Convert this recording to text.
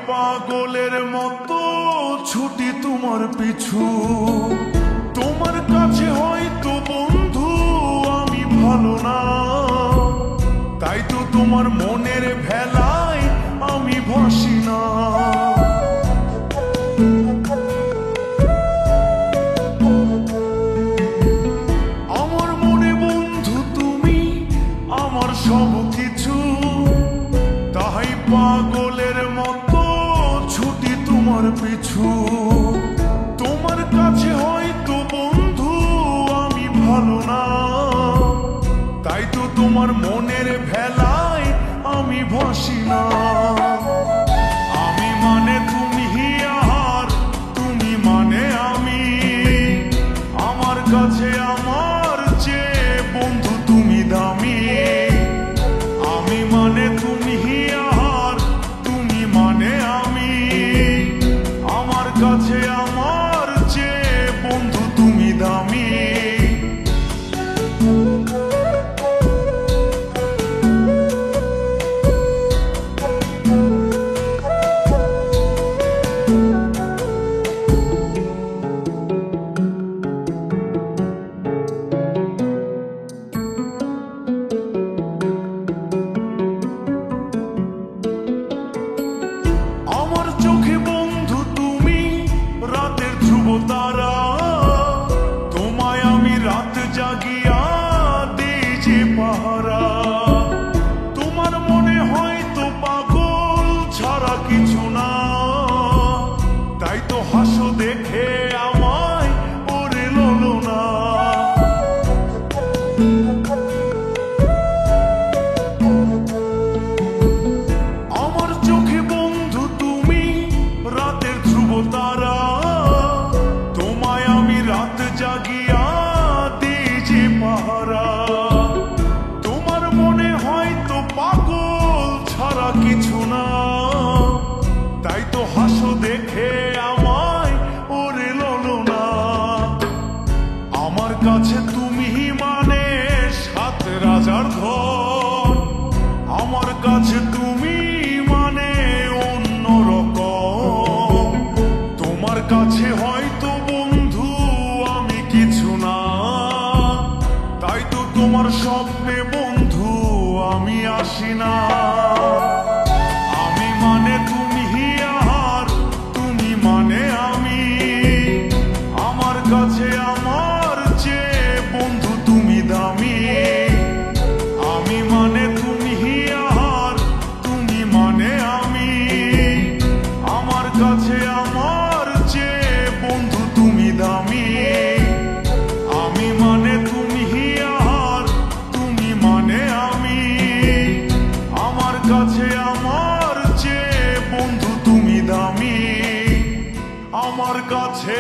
পাগলের মতো ছুটি তোমার পিছু। তোমার কাছে হয়তো বন্ধু আমি ভালো না, তাই তো তোমার মনের ভেলায় আমি ভাসি না। আমার মনে বন্ধু তুমি আমার সব কিছু, তাই পাগলের মতো ছুটি তোমার পিছু। তোমার কাছে হয়তো বন্ধু আমি ভালো না, তাই তো তোমার মনের ভেলায় আমি ভাসি না। আমি মানে তুমি আর তুমি মানে আমি, আমার কাছে আমার চেয়ে বন্ধু তুমি দামি। আমি মানে তুমি আর তুমি মানে আমি, আমার কাছে আমার চেয়ে বন্ধু তুমি দামি। আমার চোখে বন্ধু তুমি রাতের ধ্রুব তারা, তোমায় আমি রাত জাগিয়া দিই যে পাহারা। তোমার মনে হয়তো পাগল ছাড়া কিছু না, তাই তো হাসো দেখে আমায় ওরে ললো না। আমার চোখে বন্ধু তুমি রাতের ধ্রুব তারা, তোমায় আমি রাত জাগিয়া দিই যে পাহারা। তোমার মনে হয়তো পাগল ছাড়া কিছু না, তাই তো হাসো দেখে আমায় ওরে ললো না। আমার কাছে তুমি মানে সাত রাজার ধন, আমার কাছে তুমি মানে অন্যরকম। তোমার কাছে হয়তো বন্ধু আমি কিছু না, তাই তো তোমার স্বপ্নে বন্ধু আমি আসি না। আমি মানে তুমি আর তুমি মানে আমি, আমার কাছে আমার চেয়ে বন্ধু তুমি দামি। আমি মানে তুমি আর তুমি মানে আমি, আমার কাছে আমার চেয়ে বন্ধু তুমি দামি। আমি মানে তুমি আর তুমি মানে আমি, আমার কাছে আমার চেয়ে বন্ধু তুমি দামি। আমার কাছে